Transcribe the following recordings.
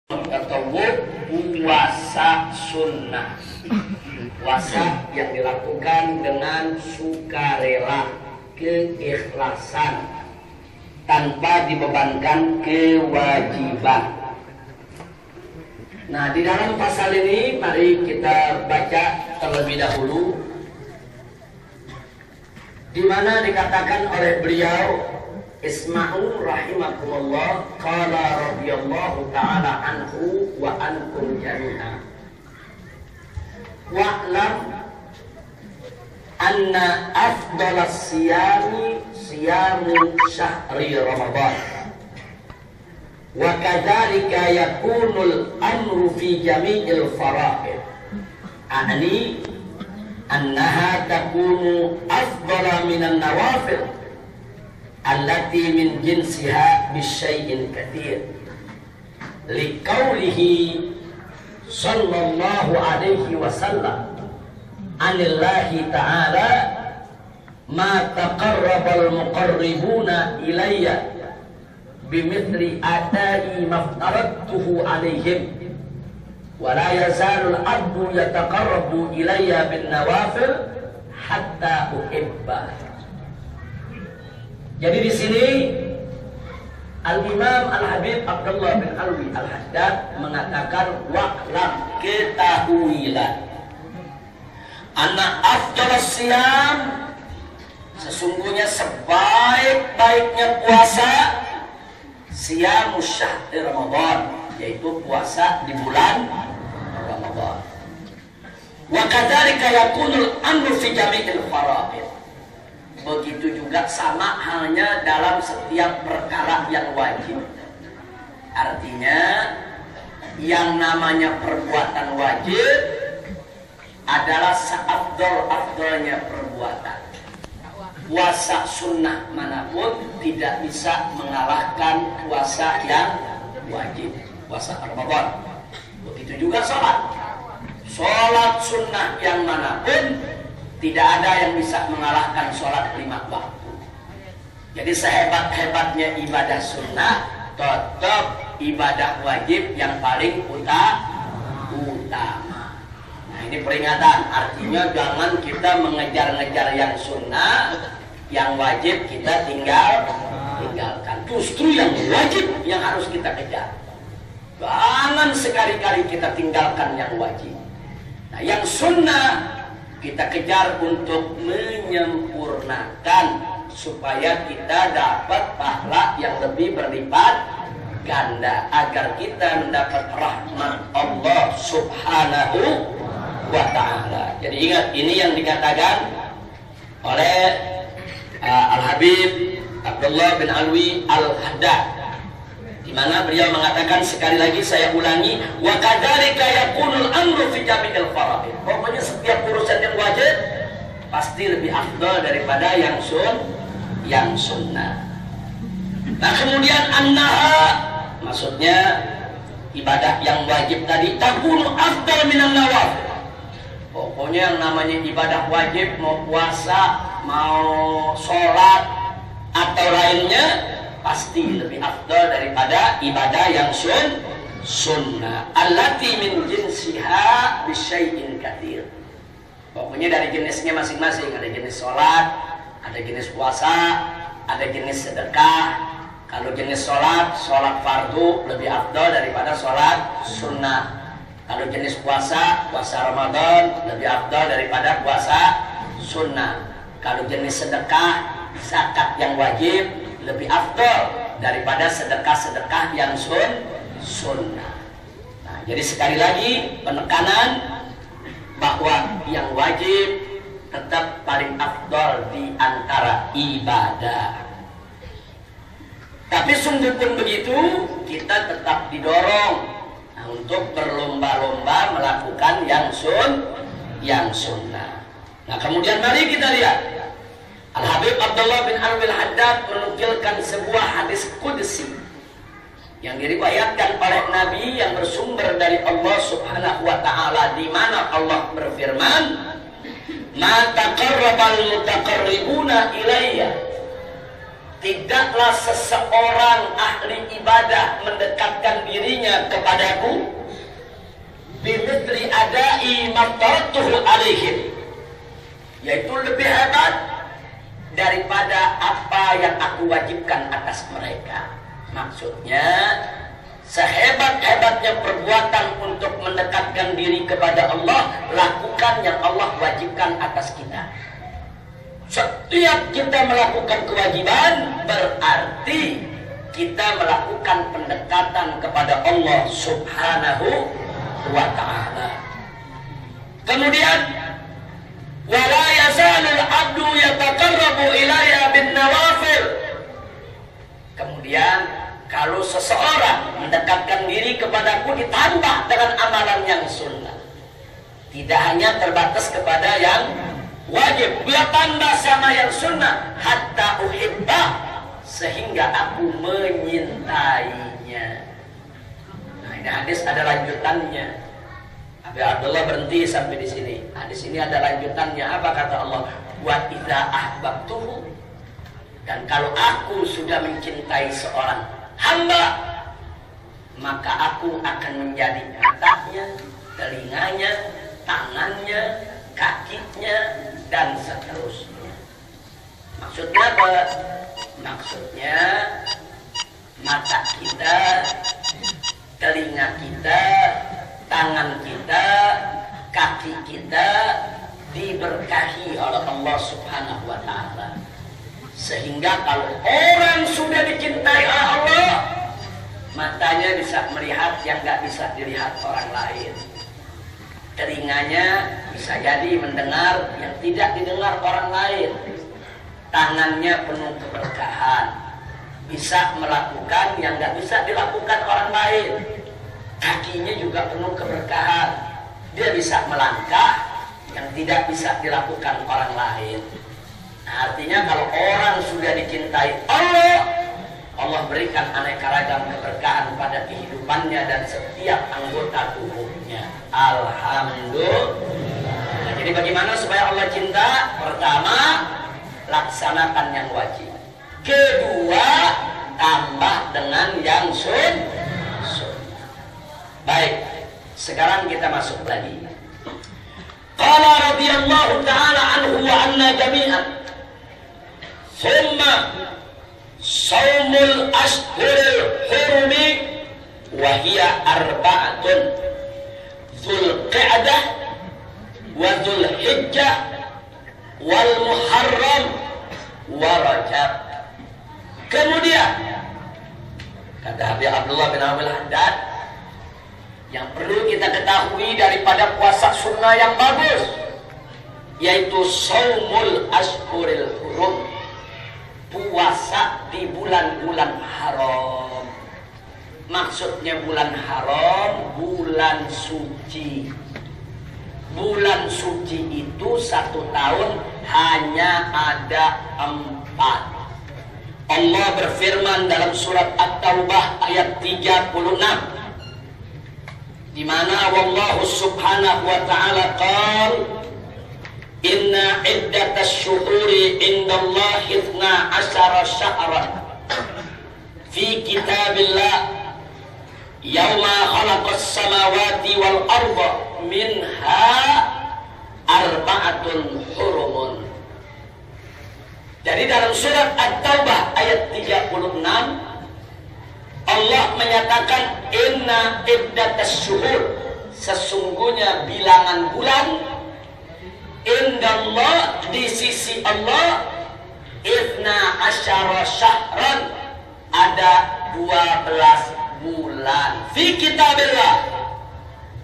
Tatawuf puasa sunnah, puasa yang dilakukan dengan sukarela, keikhlasan, tanpa dibebankan kewajiban. Nah, di dalam pasal ini mari kita baca terlebih dahulu, di mana dikatakan oleh beliau, Isma'u rahimakumullah, qala radhiyallahu ta'ala anhu wa ankum jami'an. Wa'lam anna afdalas siyami siyamu syahri Ramadan. Wa kadzalika yakunul amru fi jami'il fara'id. A'ni annaha takunu afdala minan nawafil allati min jinsiha bisyai'in katsir liqaulihi sallallahu alaihi wasallam anillahi ta'ala ma taqarrabal muqarribuna ilayya bimithli ata'i maftaradtuhu alaihim wa la yazalul abdu yataqarrabu ilayya bin nawafil hatta uhibba. Jadi di sini Al-Imam Al-Habib Abdullah bin Alwi Al-Haddad mengatakan, wa'lam, ketahuilah, anna afdalas siyam, sesungguhnya sebaik-baiknya puasa, siyamus syahri Ramadan, yaitu puasa di bulan Ramadan. Wa kadzalika yakunul amru fi jami'il fara'id. Begitu juga sama halnya dalam setiap perkara yang wajib. Artinya yang namanya perbuatan wajib adalah seafdal-afdalnya perbuatan. Puasa sunnah manapun tidak bisa mengalahkan puasa yang wajib, puasa Ramadan. Begitu juga sholat. Sholat sunnah yang manapun tidak ada yang bisa mengalahkan sholat 5 waktu. Jadi sehebat-hebatnya ibadah sunnah, tetap ibadah wajib yang paling utama. Nah, ini peringatan, artinya jangan kita mengejar-ngejar yang sunnah, yang wajib kita tinggalkan. Justru yang wajib yang harus kita kejar. Jangan sekali-kali kita tinggalkan yang wajib. Nah, yang sunnah kita kejar untuk menyempurnakan supaya kita dapat pahala yang lebih berlipat ganda, agar kita mendapat rahmat Allah Subhanahu wa ta'ala. Jadi ingat, ini yang dikatakan oleh Al-Habib Abdullah bin Alwi Al-Haddad, di mana beliau mengatakan, sekali lagi saya ulangi, wa kadzalika yakunul amru fi jami'il fara'id. Pokoknya setiap urusan yang wajib pasti lebih afdal daripada yang sunnah. Nah, kemudian annaha, maksudnya ibadah yang wajib tadi, takunu afdal minan nawafil. Pokoknya yang namanya ibadah wajib, mau puasa, mau sholat atau lainnya, pasti lebih afdal daripada ibadah yang sunnah. Allati min jinsiha bisyai'in katsir. Pokoknya dari jenisnya masing-masing. Ada jenis sholat, ada jenis puasa, ada jenis sedekah. Kalau jenis sholat fardu lebih afdal daripada sholat sunnah. Kalau jenis puasa Ramadan lebih afdal daripada puasa sunnah. Kalau jenis sedekah, zakat yang wajib lebih afdal daripada sedekah-sedekah yang sunnah. Nah, jadi sekali lagi penekanan bahwa yang wajib tetap paling afdal di antara ibadah. Tapi sungguh pun begitu, kita tetap didorong untuk berlomba-lomba melakukan yang sunnah. Nah, kemudian mari kita lihat, Al-Habib Abdullah bin Alwi Al-Haddad menukilkan sebuah hadis qudsi yang diriwayatkan oleh Nabi yang bersumber dari Allah Subhanahu wa ta'ala, di mana Allah berfirman, ma taqarrabal mutaqarribuna ilayya, tidaklah seseorang ahli ibadah mendekatkan dirinya kepadaku bimithli adai maftaratuhu alaihim, yaitu lebih hebat daripada apa yang aku wajibkan atas mereka. Maksudnya, sehebat-hebatnya perbuatan untuk mendekatkan diri kepada Allah, lakukan yang Allah wajibkan atas kita. Setiap kita melakukan kewajiban, berarti kita melakukan pendekatan kepada Allah Subhanahu wa ta'ala. Kemudian, wala yazalul abdu yataqarrabu ilayya bin nawafil. Kemudian, kalau seseorang mendekatkan diri kepadaku ditambah dengan amalan yang sunnah, tidak hanya terbatas kepada yang wajib, dia tambah sama yang sunnah, hatta uhibbah, sehingga aku menyintainya. Nah, ini hadis ada lanjutannya. Abi Abdullah berhenti sampai di sini. Hadis ini ada lanjutannya. Apa kata Allah? Wa idza ahbabtuhu, dan kalau aku sudah mencintai seorang hamba, maka aku akan menjadi matanya, telinganya, tangannya, kakinya, dan seterusnya. Maksudnya apa? Maksudnya mata kita, telinga kita, tangan kita, kaki kita diberkahi oleh Allah Subhanahu wa ta'ala. Sehingga kalau orang sudah dicintai oleh Allah, matanya bisa melihat yang gak bisa dilihat orang lain. Telinganya bisa jadi mendengar yang tidak didengar orang lain. Tangannya penuh keberkahan, bisa melakukan yang gak bisa dilakukan orang lain. Kakinya juga penuh keberkahan, dia bisa melangkah yang tidak bisa dilakukan orang lain. Nah, artinya kalau orang sudah dicintai Allah, Allah berikan aneka ragam keberkahan pada kehidupannya dan setiap anggota tubuhnya. Alhamdulillah. Nah, jadi bagaimana supaya Allah cinta? Pertama, laksanakan yang wajib. Kedua, tambah dengan yang sunnah. Baik, sekarang kita masuk lagi. Qala radhiyallahu ta'ala anhu wa anna jami'an. Thumma saumul ashhuril hurumi wa hiya arba'atun, Dzul Qa'dah wa Dzul Hijjah wal Muharram wa Rajab. Kemudian kata Habib Abdullah bin Abdul Haddad, yang perlu kita ketahui daripada puasa sunnah yang bagus, yaitu saumul ashhuril hurum, puasa di bulan-bulan haram. Maksudnya bulan haram, bulan suci. Bulan suci itu 1 tahun hanya ada 4. Allah berfirman dalam surat At-Taubah ayat 36, di mana wallahu subhanahu wa ta'ala qal inna iddatas syuhuri indallahi 12 syahran fi kitabillah yauma khalaqas samawati wal arda minha arba'atun hurumun. Jadi dalam surat At-Taubah ayat 36 Allah menyatakan inna iddatas syuhur, sesungguhnya bilangan bulan, indallah, di sisi Allah, 12 syahran, ada 12 bulan, fi kitabillah,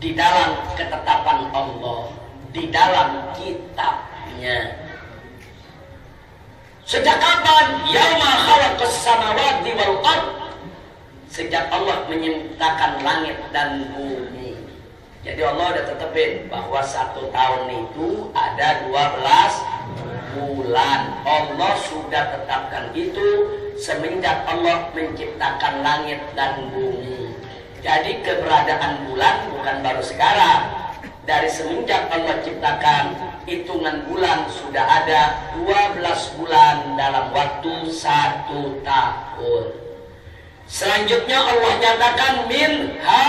di dalam ketetapan Allah, di dalam kitabnya. Sejak kapan? Yauma khalaqas samawati wal ard, sejak Allah menciptakan langit dan bumi. Jadi Allah udah tetepin bahwa 1 tahun itu ada 12 bulan. Allah sudah tetapkan itu semenjak Allah menciptakan langit dan bumi. Jadi keberadaan bulan bukan baru sekarang. Dari semenjak Allah ciptakan hitungan bulan sudah ada 12 bulan dalam waktu 1 tahun. Selanjutnya Allah nyatakan minha,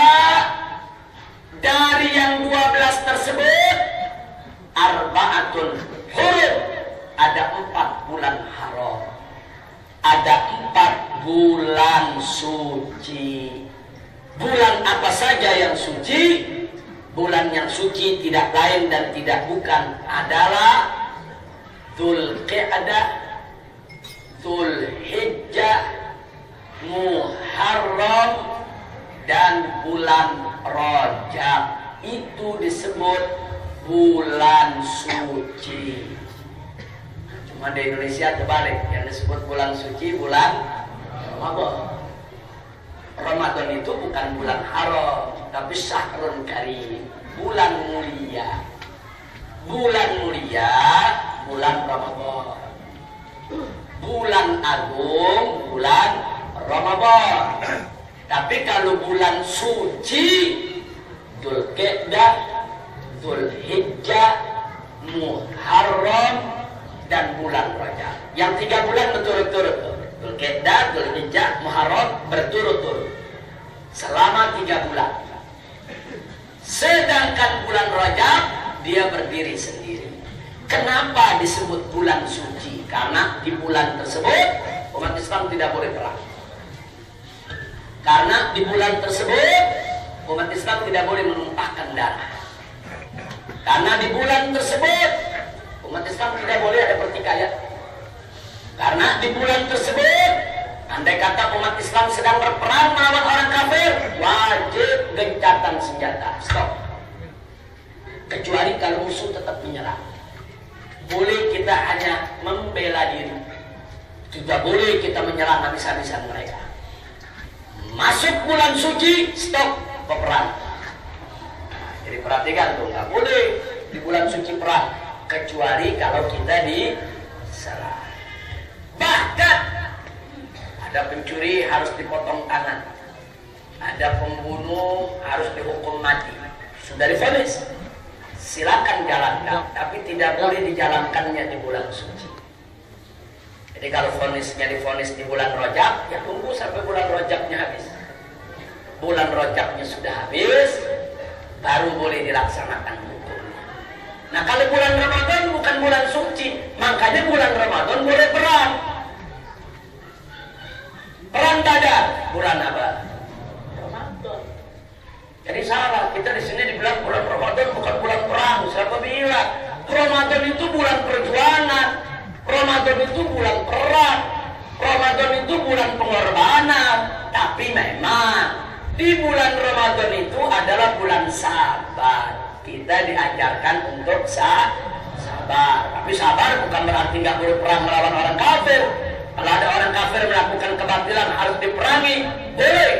dari yang 12 tersebut arba'atun hurum, ada 4 bulan haram, ada 4 bulan suci. Bulan apa saja yang suci? Bulan yang suci tidak lain dan tidak bukan adalah Dzulqa'dah, Dzulhijjah, Muharram, dan bulan Rajab. Itu disebut bulan suci. Cuma di Indonesia terbalik, yang disebut bulan suci bulan Ramadan. Ramadan itu bukan bulan haram, tapi syahrun karim, bulan mulia. Bulan mulia, bulan Ramadan. Bulan agung, bulan Ramadan. Tapi kalau bulan suci, Dzulqa'dah, Dzulhijjah, Muharram, dan bulan Rajab. Yang 3 bulan berturut-turut. Dzulqa'dah, Dzulhijjah, Muharram berturut-turut selama 3 bulan. Sedangkan bulan Rajab dia berdiri sendiri. Kenapa disebut bulan suci? Karena di bulan tersebut umat Islam tidak boleh perang. Karena di bulan tersebut umat Islam tidak boleh menumpahkan darah. Karena di bulan tersebut umat Islam tidak boleh ada pertikaian. Karena di bulan tersebut, andai kata umat Islam sedang berperang melawan orang kafir, wajib gencatan senjata. Stop. Kecuali kalau musuh tetap menyerang. Boleh kita hanya membela diri. Tidak boleh kita menyerang habis-habisan mereka. Masuk bulan suci, stop peperang. Jadi perhatikan tuh, nggak boleh di bulan suci perang. Kecuali kalau kita diserang. Bahkan ada pencuri harus dipotong tangan, ada pembunuh harus dihukum mati. Sudah divonis, silakan jalankan, tapi tidak boleh dijalankannya di bulan suci. Jadi kalau vonisnya divonis di bulan Rajab, ya tunggu sampai bulan Rajabnya habis. Bulan Rajabnya sudah habis, baru boleh dilaksanakan hukumnya. Nah kalau bulan Ramadan bukan bulan suci, makanya bulan Ramadan boleh perang. Perang Badar, bulan apa? Ramadan. Jadi salah, kita di sini dibilang bulan Ramadan bukan bulan perang. Siapa bilang? Ramadan itu bulan perjuangan. Ramadan itu bulan perang. Ramadan itu bulan pengorbanan. Tapi memang di bulan Ramadan itu adalah bulan sabar. Kita diajarkan untuk sabar. Tapi sabar bukan berarti nggak boleh perang melawan orang kafir. Kalau ada orang kafir melakukan kebatilan harus diperangi, boleh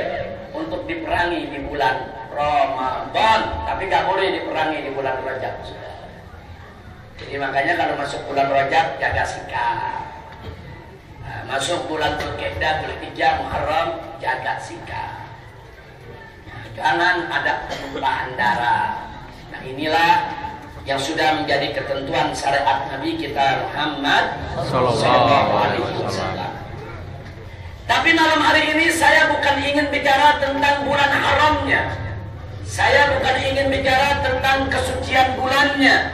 untuk diperangi di bulan Ramadan, tapi nggak boleh diperangi di bulan Rajab. Jadi makanya kalau masuk bulan Rajab jaga sikap. Nah, masuk bulan Dzulqa'dah, Dzulhijjah, Muharram jaga sikap. Nah, jangan ada penumpahan darah. Nah inilah yang sudah menjadi ketentuan syariat Nabi kita Muhammad Sallallahu Alaihi Wasallam. Tapi malam hari ini saya bukan ingin bicara tentang bulan haramnya. Saya bukan ingin bicara tentang kesucian bulannya.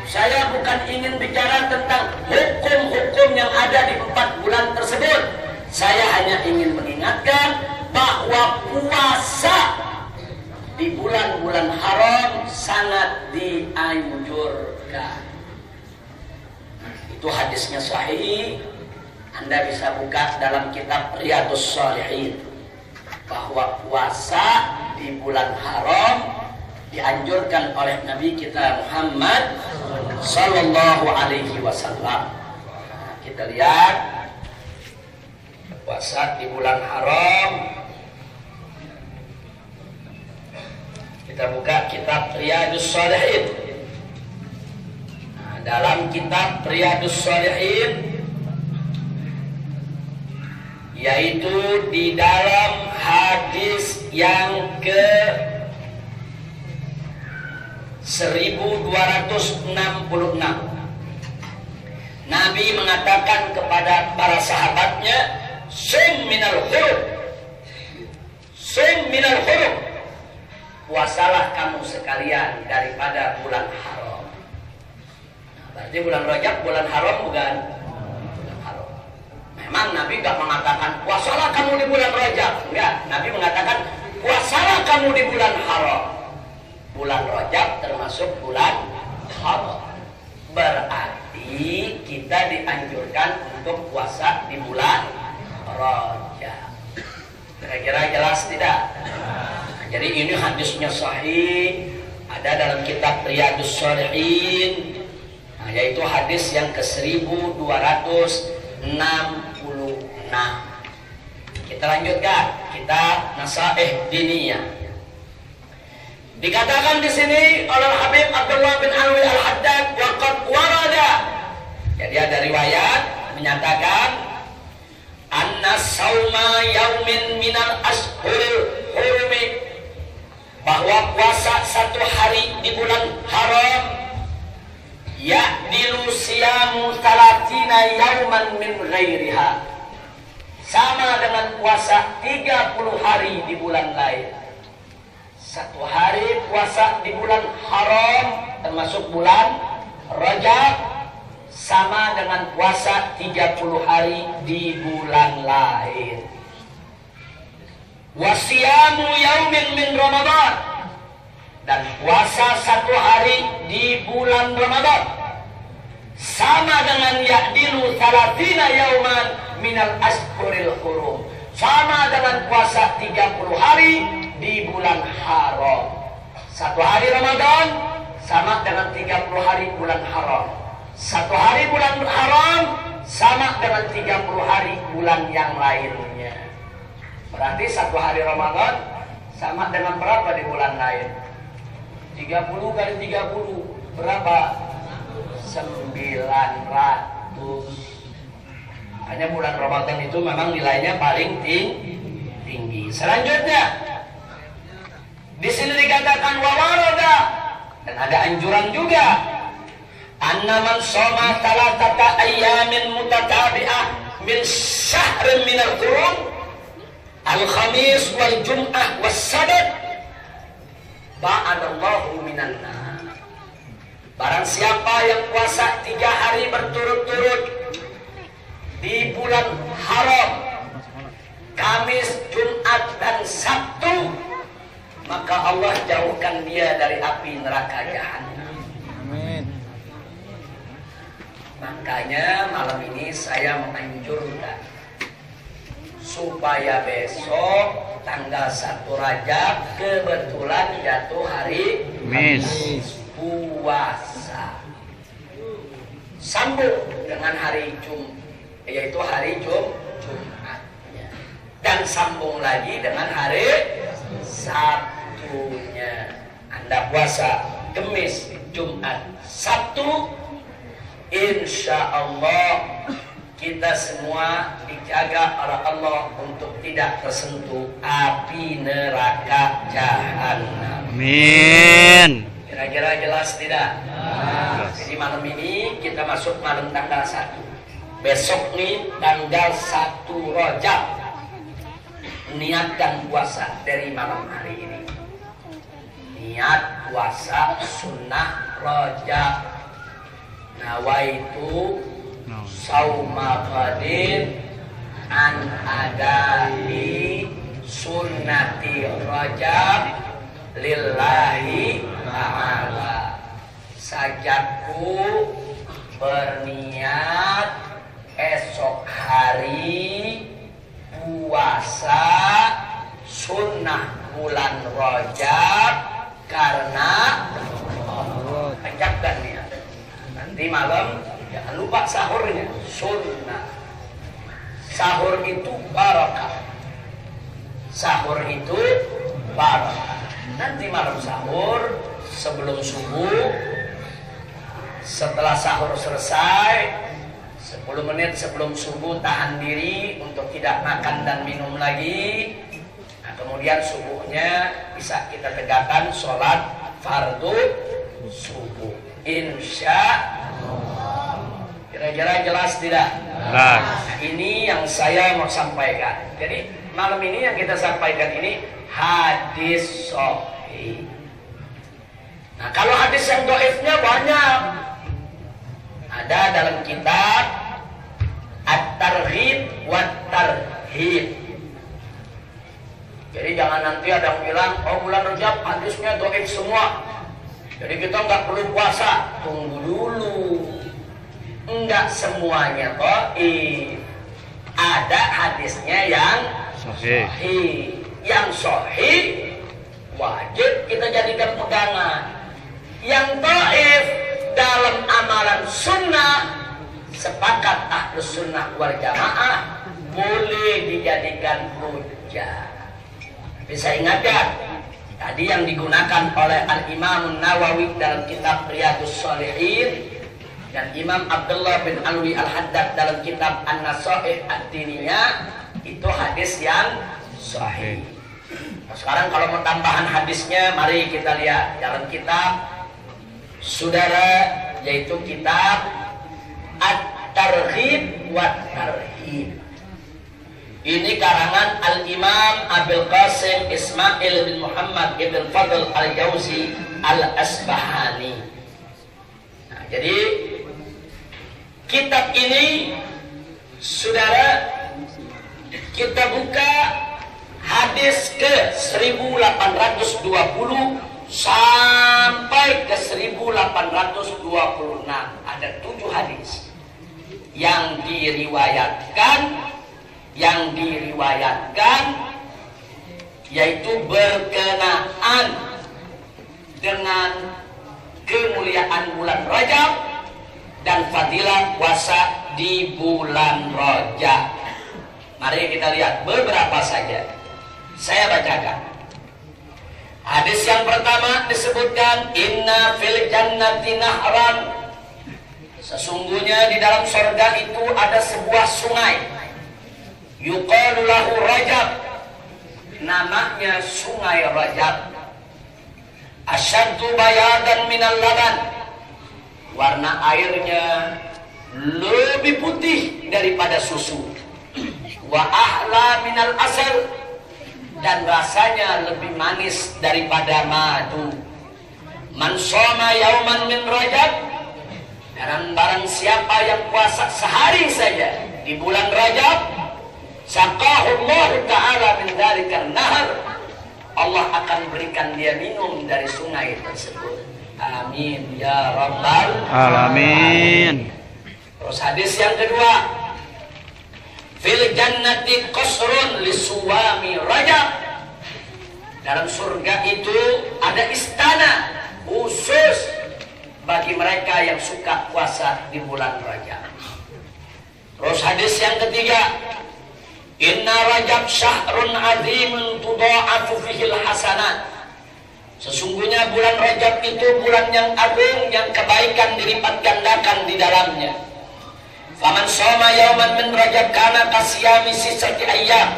Saya bukan ingin bicara tentang hukum-hukum yang ada di 4 bulan tersebut. Saya hanya ingin mengingatkan bahwa puasa di bulan-bulan haram sangat dianjurkan. Itu hadisnya sahih. Anda bisa buka dalam kitab Riyadhus Shalihin bahwa puasa di bulan haram dianjurkan oleh Nabi kita Muhammad Sallallahu Alaihi Wasallam. Kita lihat puasa di bulan haram. Kita buka kitab Riyadhus Shalihin. Nah, dalam kitab Riyadhus Shalihin, yaitu di dalam hadis yang ke 1 1266. Nabi mengatakan kepada para sahabatnya, sum minal hurum, sum minal hurum, puasalah kamu sekalian daripada bulan haram. Nah, berarti bulan Rajab bulan haram bukan? Bulan haram. Memang Nabi gak mengatakan puasalah kamu di bulan Rajab, enggak. Nabi mengatakan puasalah kamu di bulan haram. Bulan Rajab termasuk bulan haram. Berarti kita dianjurkan untuk puasa di bulan Rajab. Kira-kira jelas tidak? Nah, jadi ini hadisnya sahih, ada dalam kitab Riyadhus Shalihin, nah, yaitu hadis yang ke-1266. Kita lanjutkan, kita Nasaih Diniyah. Dikatakan di sini oleh Habib Abdullah bin Alwi Al-Haddad, waqad warada. Jadi ada riwayat menyatakan anna sauma yaumin minal ashhuril hurumi, bahwa puasa satu hari di bulan haram ya'dilu siyamu 30 yauman min ghairiha, sama dengan puasa 30 hari di bulan lain. Satu hari puasa di bulan haram termasuk bulan Rajab sama dengan puasa 30 hari di bulan lain. Wasiyamu yaumin min Ramadan, dan puasa satu hari di bulan Ramadan sama dengan ya'dilu 30 yauman minal ashhuril hurum, sama dengan puasa 30 hari di bulan haram. Satu hari Ramadan sama dengan 30 hari bulan haram. Satu hari bulan haram sama dengan 30 hari bulan yang lainnya. Berarti satu hari Ramadan sama dengan berapa di bulan lain? 30 kali 30 berapa? 900. Hanya bulan Ramadan itu memang nilainya paling tinggi. Selanjutnya di sini dikatakan wawarada, dan ada anjuran juga, anna man shoma talatata ayyamin mutatabi'ah min syahrin minal hurum, al-khamis wal jum'ah was sabat, ba'adallahu minan nar. Barang siapa yang puasa 3 hari berturut-turut di bulan haram, Kamis, Jumat, dan Sabtu, maka Allah jauhkan dia dari api neraka jahanam. Amin. Makanya malam ini saya menganjurkan supaya besok tanggal 1 Rajab kebetulan jatuh hari Kamis, puasa, sambung dengan hari Jumat, yaitu hari Jumatnya, dan sambung lagi dengan hari Sabtunya. Anda puasa Kamis, Jumat, Sabtu, insya Allah kita semua dijaga oleh Allah untuk tidak tersentuh api neraka jahanam. Amin. Kira-kira jelas tidak? Jadi malam ini kita masuk malam tanggal 1. Besok nih tanggal 1 Rajab, niatkan puasa dari malam hari ini. Niat puasa sunnah Rajab. Nawaitu sauma qadin an adai sunnati Rajab lillahi ta'ala. Sajadku berniat esok hari puasa sunnah bulan Rajab karena Allah. Pencapkan niat. Nanti malam jangan lupa sahurnya sunnah. Sahur itu barakah. Sahur itu barakah. Nanti malam sahur sebelum subuh, setelah sahur selesai 10 menit sebelum subuh tahan diri untuk tidak makan dan minum lagi. Nah, kemudian subuhnya bisa kita tegakkan sholat fardu subuh. Insya kira-kira jelas tidak? Jelas. Nah, ini yang saya mau sampaikan. Jadi malam ini yang kita sampaikan ini hadis sahih. Nah, kalau hadis yang dhaifnya banyak. Ada dalam kitab At-Targhib wa Tarhib. Jadi jangan nanti ada yang bilang, oh bulan Rajab hadisnya dhaif semua, jadi kita nggak perlu puasa. Tunggu dulu, enggak semuanya dhaif. Ada hadisnya yang sahih. Yang sahih wajib kita jadikan pegangan. Yang dhaif dalam amalan sunnah, sepakat ahlus sunnah wal jamaah, boleh dijadikan hujjah. Tapi saya ingatkan, tadi yang digunakan oleh Al-Imam Nawawi dalam kitab Riyadhus Shalihin dan Imam Abdullah bin Alwi Al-Haddad dalam kitab An-Nasaih Ad-Diniyah, itu hadis yang sahih. Nah, sekarang kalau mau tambahan hadisnya, mari kita lihat dalam kitab saudara, yaitu kitab At-Targhib wa Tarhib. Ini karangan Al-Imam Abul Qasim Ismail bin Muhammad ibn Fadl Al-Jauzi Al-Asbahani. Nah, jadi kitab ini saudara, kita buka hadis ke 1820 sampai ke 1826. Ada 7 hadis yang diriwayatkan yaitu berkenaan dengan kemuliaan bulan Rajab dan fadilah puasa di bulan Rajab. Mari kita lihat beberapa saja. Saya bacakan. Hadis yang pertama disebutkan, inna fil jannati nahran. Sesungguhnya di dalam surga itu ada sebuah sungai. Yuqalu lahu Rajab. Namanya sungai Rajab. Asyaddu bayadan minal laban. Warna airnya lebih putih daripada susu. Wa ahla minal asal. Dan rasanya lebih manis daripada madu. Man shoma yauman min Rajab. Dan barang siapa yang puasa sehari saja di bulan Rajab, saqahullahu ta'ala min dzalikan nahar, Allah akan berikan dia minum dari sungai tersebut. Amin ya rabbal alamin. Terus hadis yang kedua, fil jannati qasrun lisuwami Rajab. Dalam surga itu ada istana khusus bagi mereka yang suka puasa di bulan Rajab. Terus hadis yang ketiga, inna Rajab syahrun azimun tudha'afu fihil hasanat. Sesungguhnya bulan Rajab itu bulan yang agung, yang kebaikan dilipat gandakan di dalamnya. Faman shoma yauman min Rajab kana kasiyami sisati ayyam.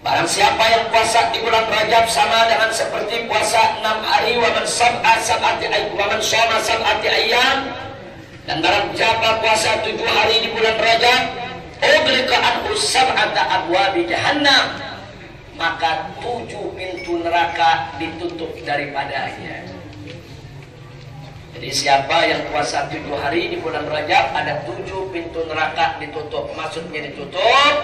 Barang siapa yang puasa di bulan Rajab sama dengan seperti puasa 6 hari. Wa man shoma sab'ati ayyam. Dan barang siapa puasa 7 hari di bulan Rajab, ughliqa anhu sab'ata abwabi jahannam, maka 7 pintu neraka ditutup daripadanya. Jadi siapa yang puasa 7 hari di bulan Rajab, ada 7 pintu neraka ditutup. Maksudnya ditutup,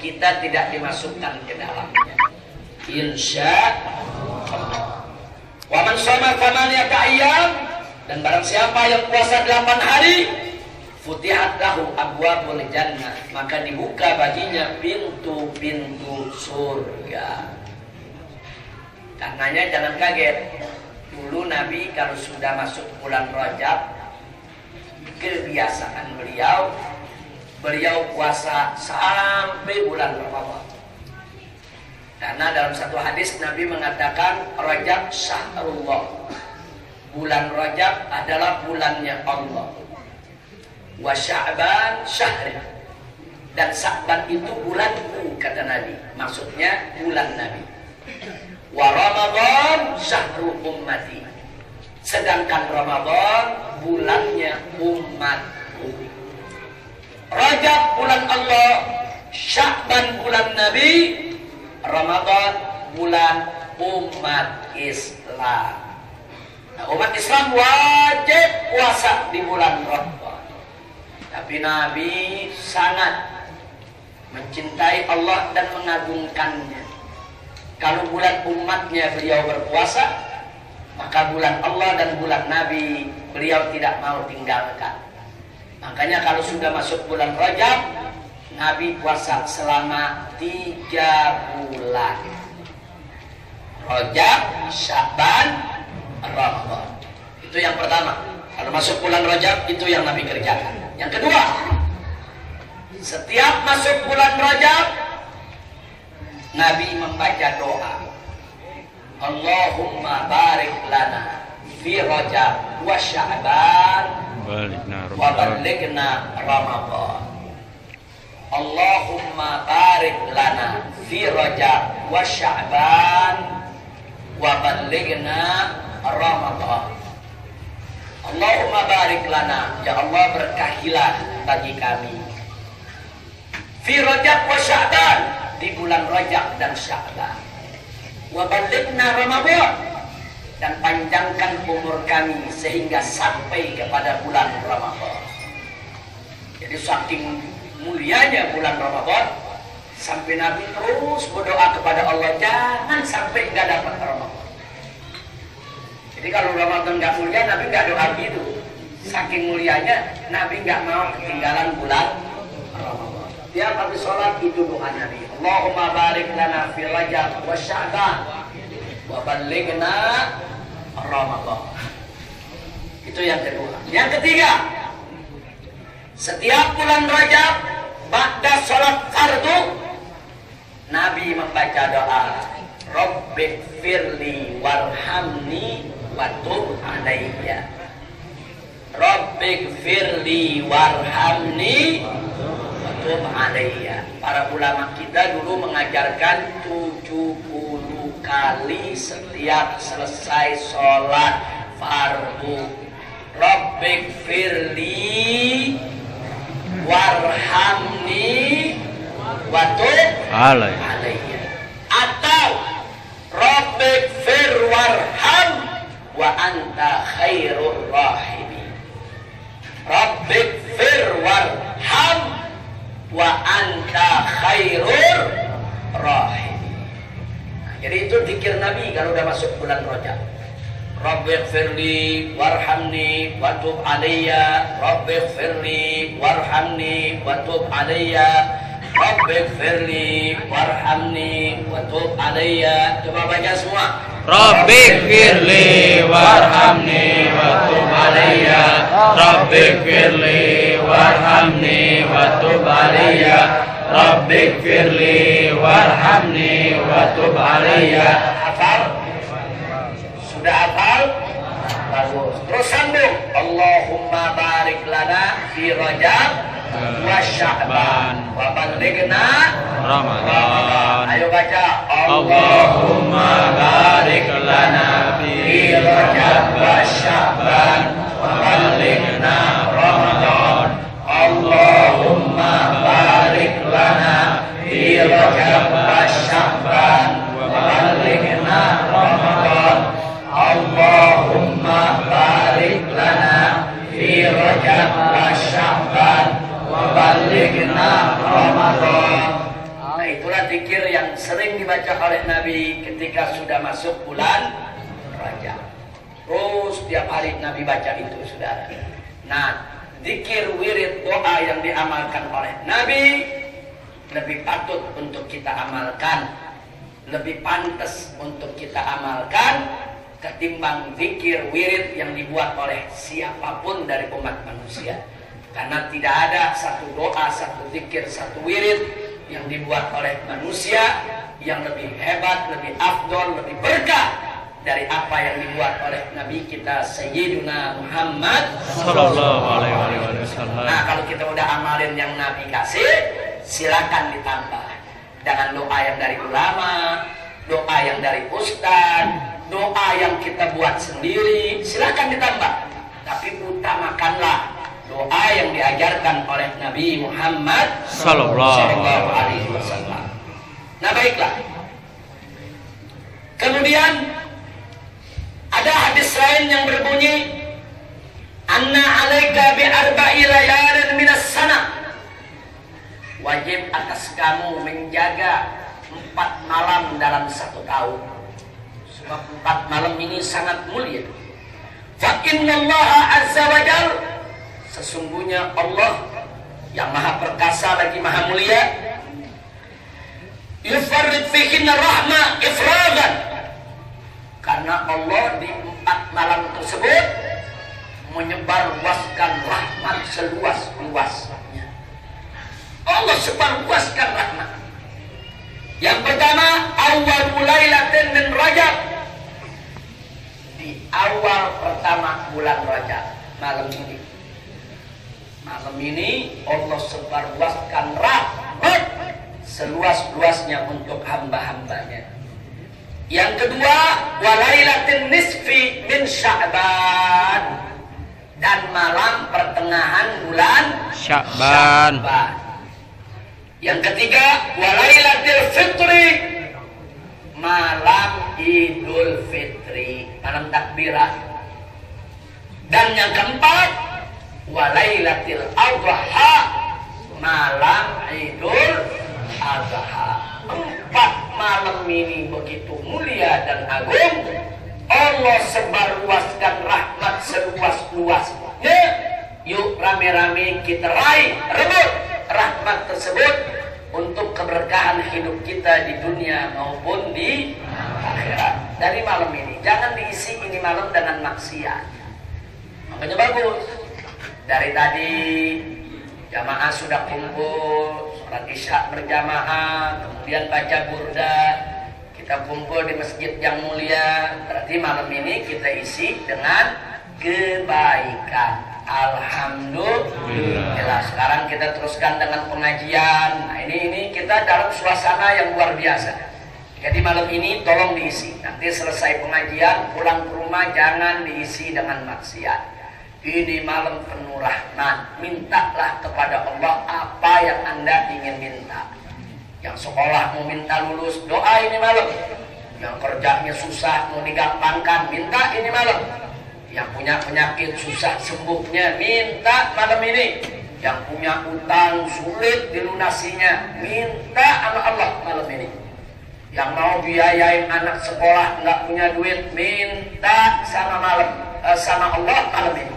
kita tidak dimasukkan ke dalamnya, insya Allah. Wa man shoma thamaniyata ayyam. Dan barang siapa yang puasa 8 hari, futihat lahu abwabul jannah, maka dibuka baginya pintu-pintu surga. Karenanya jangan kaget. Dulu Nabi kalau sudah masuk bulan Rajab, kebiasaan beliau puasa sampai bulan Ramadan. Karena dalam satu hadis Nabi mengatakan Rajab syahrullah. Bulan Rajab adalah bulannya Allah. Wa Sya'ban syahri. Dan Sya'ban itu bulanku, kata Nabi. Maksudnya bulan Nabi. Wa Ramadan syahru ummati. Sedangkan Ramadan bulannya umatku. Rajab bulan Allah, Sya'ban bulan Nabi, Ramadan bulan umat Islam. Nah, umat Islam wajib puasa di bulan Ramadan. Tapi Nabi sangat mencintai Allah dan mengagungkannya. Kalau bulan umatnya beliau berpuasa, maka bulan Allah dan bulan Nabi beliau tidak mau tinggalkan. Makanya kalau sudah masuk bulan Rajab, Nabi puasa selama 3 bulan. Rajab, Sya'ban, Ramadan. Itu yang pertama. Kalau masuk bulan Rajab, itu yang Nabi kerjakan. Yang kedua, setiap masuk bulan Rajab, Nabi membaca doa. Allahumma barik lana fi Rajab wa Sya'ban wa ballighna Ramadan. Allahumma barik lana fi Rajab wa Sya'ban wa ballighna Ramadan. Allahumma barik lana, ya Allah berkahilah bagi kami fi Rajab wa Sya'ban, di bulan Rajab dan Sya'ban, wa ballighna Ramadan, dan panjangkan umur kami sehingga sampai kepada bulan Ramadan. Jadi saking mulianya bulan Ramadan, sampai Nabi terus berdoa kepada Allah, jangan sampai nggak dapat Ramadan. Jadi kalau Ramadan nggak mulia, Nabi nggak doa gitu. Saking mulianya, Nabi nggak mau ketinggalan bulan Ramadan. Tiap habis sholat itu doa Nabi. Allahumma barik lana fi Rajab wa Sya'ban wa ballighna Ramadan. Itu yang kedua. Yang ketiga, setiap bulan Rajab ba'da sholat fardu, Nabi membaca doa, Rabbighfirli warhamni wa tub alayya. Rabbighfirli warhamni wa tub alayya. Para ulama kita dulu mengajarkan 70 kali setiap selesai sholat fardu. Rabbighfirli warhamni wa tub alayya. Atau Rabbighfir warham wa anta khairur rahimin. Rabbighfir warham wa anta khairur rahimin. Nah, jadi itu zikir Nabi kalau udah masuk bulan Rajab. Rabbighfirli warhamni wa tub alayya. Rabbighfirli warhamni wa tub alayya. Rabbighfirli warhamni wa tub alayya. Coba baca semua. Rabbighfirli warhamni wa tub alayya. Rabbighfirli warhamni wa tub alayya. Rabbighfirli warhamni wa tub alayya. Hafal? Sudah hafal? Bagus. Terus sambung. Allahumma barik lana fi Rajab wa Sya'ban wa ballighna Ramadan. Ayo baca. Allahumma barik lana fi Rajab wa Sya'ban wa ballighna Ramadan. Allahumma barik lana fi Rajab wa Sya'ban wa ballighna Ramadan. Allahumma barik lana fi Rajab wa Sya'ban wa ballighna Ramadan. Nah, itulah zikir yang sering dibaca oleh Nabi ketika sudah masuk bulan Rajab. Terus tiap hari Nabi baca itu, saudara. Nah, zikir wirid doa yang diamalkan oleh Nabi lebih patut untuk kita amalkan, lebih pantas untuk kita amalkan ketimbang zikir wirid yang dibuat oleh siapapun dari umat manusia. Karena tidak ada satu doa, satu zikir, satu wirid yang dibuat oleh manusia yang lebih hebat, lebih afdol, lebih berkah dari apa yang dibuat oleh Nabi kita Sayyiduna Muhammad Sallallahu alaihi wasallam. Nah, kalau kita udah amalin yang Nabi kasih, silakan ditambah dengan doa yang dari ulama, doa yang dari ustaz, doa yang kita buat sendiri silakan ditambah, tapi utamakanlah doa yang diajarkan oleh Nabi Muhammad Sallallahu Alaihi Wasallam. Nah baiklah. Kemudian ada hadis lain yang berbunyi, Anna alaika bi arba'i layalin minas sana. Wajib atas kamu menjaga 4 malam dalam 1 tahun. Sebab 4 malam ini sangat mulia. Fa innallaha azza wa jalla, sesungguhnya Allah yang maha perkasa lagi maha mulia, yufarrid fihinna rahmah ifragan, karena Allah di 4 malam tersebut menyebarluaskan rahmat seluas-luasnya. Allah sebarluaskan rahmat. Yang pertama, awal lailatin min Rajab, di awal pertama bulan Rajab, malam ini. Malam ini Allah sebarluaskan rahmat seluas-luasnya untuk hamba-hambanya. Yang kedua, walailatin nisfi min Sya'ban, dan malam pertengahan bulan Sya'ban. Yang ketiga, walailatul fitri, malam Idul Fitri, malam takbiran. Dan yang keempat, walailatul adha, malam Idul Adha. 4 malam ini begitu mulia dan agung. Allah sebarluaskan rahmat seluas-luasnya. Yuk rame-rame kita raih, rebut rahmat tersebut untuk keberkahan hidup kita di dunia maupun di akhirat. Dari malam ini jangan diisi ini malam dengan maksiat. Makanya bagus, dari tadi jamaah sudah kumpul, sholat isya berjamaah, kemudian baca burda, kita kumpul di masjid yang mulia. Berarti malam ini kita isi dengan kebaikan. Alhamdulillah. Sekarang kita teruskan dengan pengajian. Nah, ini kita dalam suasana yang luar biasa. Jadi malam ini tolong diisi. Nanti selesai pengajian pulang ke rumah jangan diisi dengan maksiat. Ini malam penuh rahmat. Mintalah kepada Allah apa yang Anda ingin minta. Yang sekolah mau minta lulus, doa ini malam. Yang kerjanya susah mau digampangkan, minta ini malam. Yang punya penyakit susah sembuhnya, minta malam ini. Yang punya utang sulit dilunasinya, minta sama Allah malam ini. Yang mau biayain anak sekolah nggak punya duit, minta sama Allah malam ini.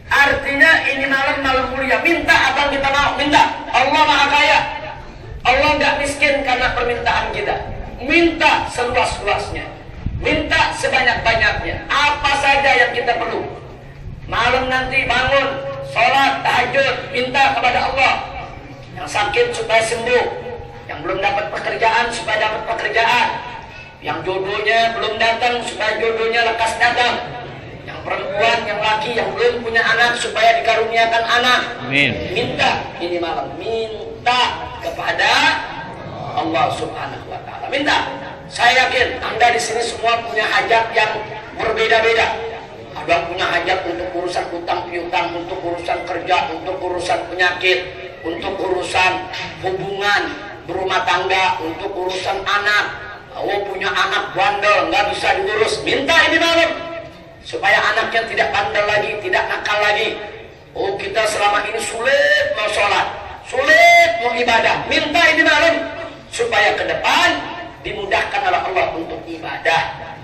Artinya ini malam mulia. Minta apa yang kita mau, minta. Allah maha kaya. Allah nggak miskin karena permintaan kita. Minta seluas-luasnya. Minta sebanyak-banyaknya. Apa saja yang kita perlu. Malam nanti bangun, sholat, tahajud, minta kepada Allah. Yang sakit supaya sembuh. Yang belum dapat pekerjaan supaya dapat pekerjaan. Yang jodohnya belum datang supaya jodohnya lekas datang. Yang perempuan, yang laki, yang belum punya anak supaya dikaruniakan anak. Amin. Minta ini malam. Minta kepada Allah Subhanahu wa Ta'ala. Minta. Saya yakin Anda di sini semua punya hajat yang berbeda-beda. Ada punya hajat untuk urusan utang piutang, untuk urusan kerja, untuk urusan penyakit, untuk urusan hubungan berumah tangga, untuk urusan anak. Oh, punya anak bandel nggak bisa diurus, minta ini malam supaya anaknya tidak bandel lagi, tidak nakal lagi. Oh, kita selama ini sulit mau sholat, sulit mau ibadah, minta ini malam supaya ke depan dimudahkan oleh Allah untuk ibadah,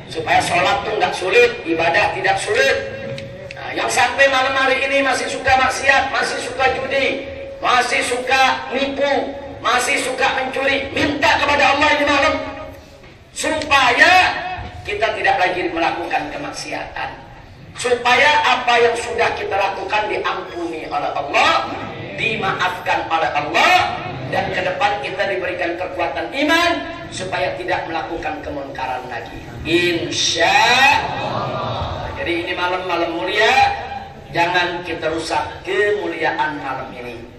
supaya sholat tuh nggak sulit, ibadah tidak sulit. Nah, yang sampai malam hari ini masih suka maksiat, masih suka judi, masih suka nipu, masih suka mencuri, minta kepada Allah ini malam supaya kita tidak lagi melakukan kemaksiatan, supaya apa yang sudah kita lakukan diampuni oleh Allah, dimaafkan oleh Allah, dan ke depan kita diberikan kekuatan iman supaya tidak melakukan kemunkaran lagi, insya Allah. Jadi ini malam-malam mulia, jangan kita rusak kemuliaan malam ini.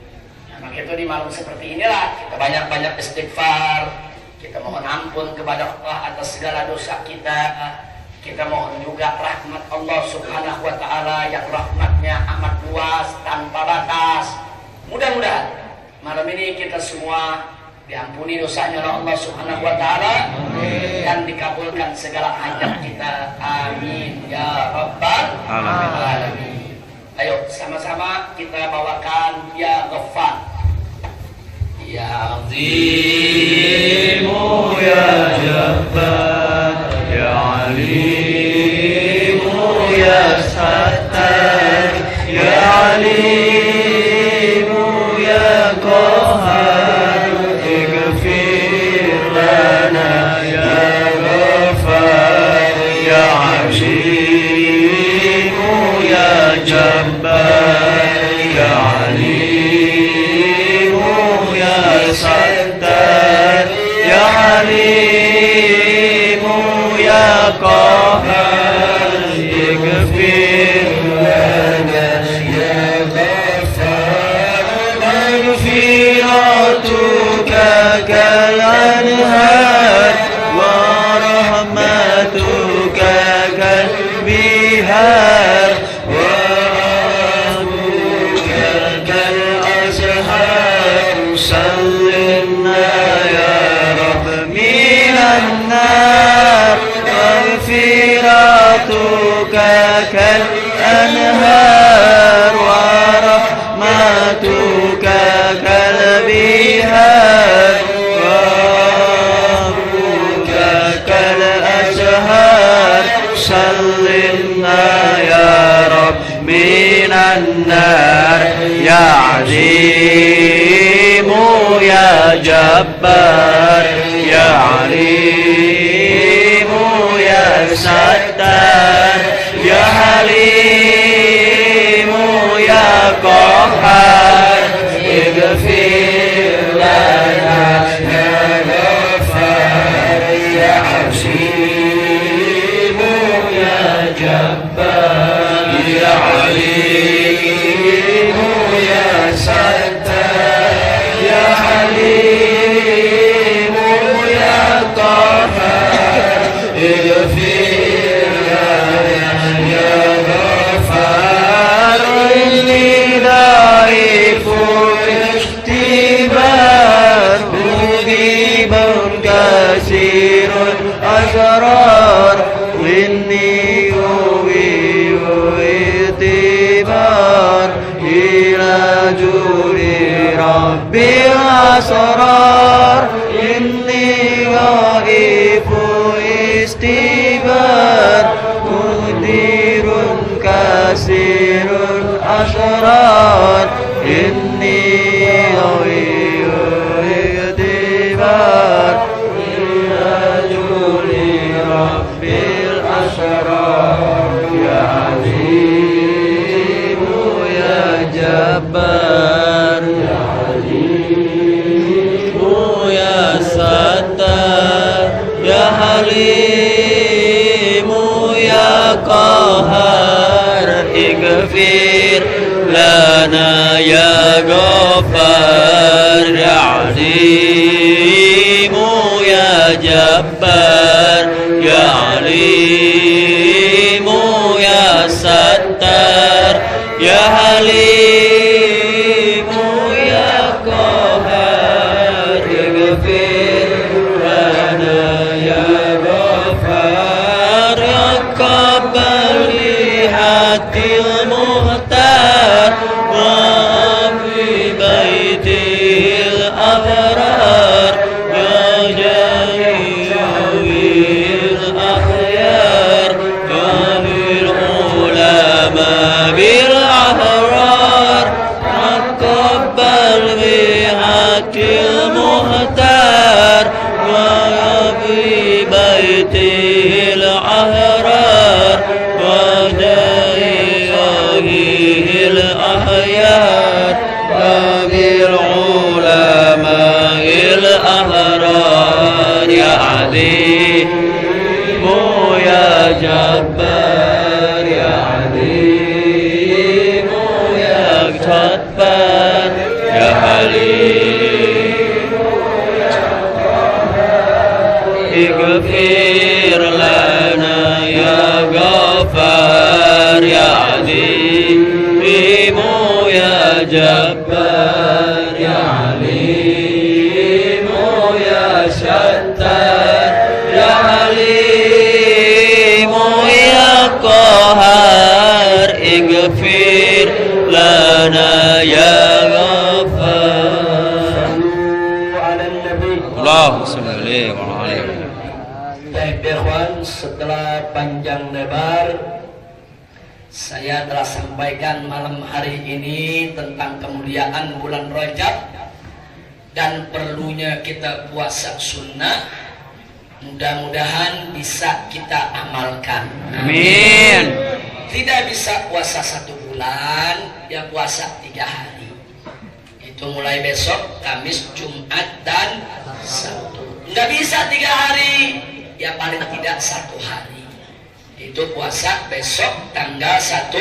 Maka itu di malam seperti inilah kita banyak-banyak istighfar, kita mohon ampun kepada Allah atas segala dosa kita, Kita mohon juga rahmat Allah Subhanahu wa Ta'ala yang rahmatnya amat luas tanpa batas. Mudah-mudahan malam ini kita semua diampuni dosanya oleh Allah Subhanahu wa Ta'ala dan dikabulkan segala hajat kita. Amin ya rabbal alamin. Ayo sama-sama kita bawakan Ya Ghaffar. Ya Azimu Ya Jabbar Ya Alimu Ya Sattar Ya Alimu Ya Qahhar Ighfir lana Ya Ghaffar Ya Azimu Ya Jabbar Ya Alimu Ya Sattar Ya Alimu Ya Qahhar Ighfir lana Ya Ghaffar Maghfiratuka kal anhar wa rahmatuka kal bihar wa afuka kal azhar sallimna ya Rabb minan nar maghfiratuka kal anhar wa rahmatuka kal bihar wa afuka kal azhar sallimna ya Rabb minan nar ya Azimu ya Jabbar ya Alimu ya Sattar ya Halimu ya Qahhar Ighfir lana ya Ghaffar ya Azimu ya Jabbar ya Alimu ya Sattar ya Halimu ya Qahhar Ighfir lana ya Ghaffar inni dhaifun ikhtibar mudibun kasirun asrar inni itibar ila juri rabbil asrar inni ghaibu istibar mudirun kasirun asrar inni ghaibu itibar ila juri rabbil asrar ya Azimu ya Jabbar ya Alimu ya Sattar ya Halimu ya Qahhar Ighfir lana ya Ghaffar ya Alimu ya Jabbar ya Alimu ya Sattar ya Halimu ya Qahhar Ighfir lana ya Ghaffar Taqabbal bihatil muhtar wa fi baitil abrar ya jami'il akhyar ya lil ulama bil ahrar taqabbal bihatil muhtar wa fi baitil ahrar wa jami'il akhyar ya bil ulama bil ahrar ya Alimu ya Jabbar ya Alimu ya Sattar ya Halimu ya Qahhar Ighfir lana ya panjang lebar, saya telah sampaikan malam hari ini tentang kemuliaan bulan Rajab dan perlunya kita puasa sunnah. Mudah-mudahan bisa kita amalkan. Amin. Tidak bisa puasa 1 bulan, ya puasa 3 hari. Itu mulai besok, Kamis, Jumat, dan Sabtu. Nggak bisa 3 hari, ya paling tidak 1 hari. Itu puasa besok tanggal 1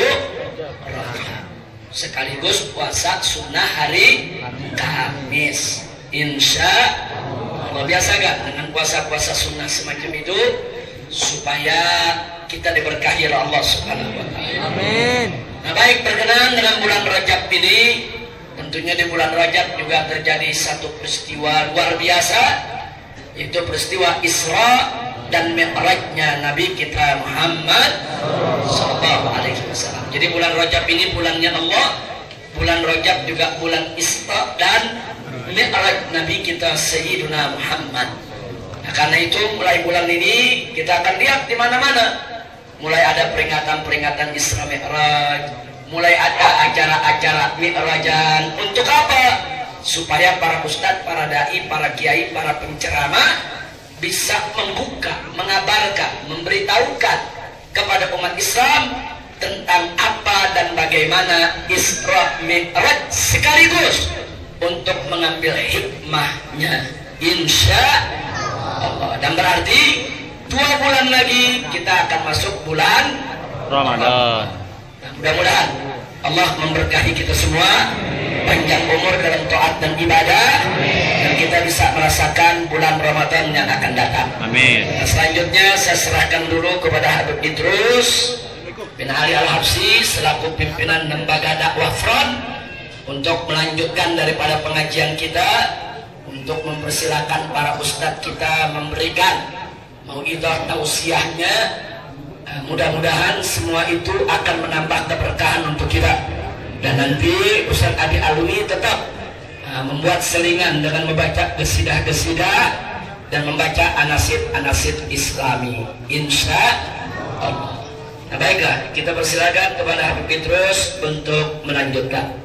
Rajab. Sekaligus puasa sunnah hari Kamis. Insya Allah. Biasa gak dengan puasa-puasa sunnah semacam itu supaya kita diberkahi oleh Allah Subhanahu wa Ta'ala. Amin. Nah, baik, berkenaan dengan bulan Rajab ini, tentunya di bulan Rajab juga terjadi satu peristiwa luar biasa, yaitu peristiwa Isra dan Mi'rajnya Nabi kita Muhammad sallallahu alaihi wasallam. Jadi bulan Rajab ini bulannya Allah, bulan Rajab juga bulan Isra dan Mi'raj Nabi kita Sayyiduna Muhammad. Nah, karena itu mulai bulan ini kita akan lihat di mana-mana mulai ada peringatan-peringatan Isra Mi'raj, mulai ada acara-acara Mi'rajan. Untuk apa? Supaya para ustadz, para dai, para kiai, para penceramah bisa membuka, mengabarkan, memberitahukan kepada umat Islam tentang apa dan bagaimana Isra Mi'raj, sekaligus untuk mengambil hikmahnya, insya Allah. Dan berarti 2 bulan lagi kita akan masuk bulan Ramadan. Nah, mudah-mudahan Allah memberkahi kita semua, panjang umur dalam taat dan ibadah, dan kita bisa merasakan bulan Ramadan yang akan datang. Amin. Nah, selanjutnya saya serahkan dulu kepada Habib Idrus bin Ali Al-Habsyi selaku pimpinan lembaga dakwah Front untuk melanjutkan daripada pengajian kita, untuk mempersilakan para ustadz kita memberikan mauidhah tausiahnya. Mudah-mudahan semua itu akan menambah keberkahan untuk kita. Dan nanti Ustaz Adi Alwi tetap membuat selingan dengan membaca qasidah-qasidah dan membaca anasid-anasid Islami, insya Allah. Nah, baiklah, kita persilakan kepada Habib Idrus untuk melanjutkan.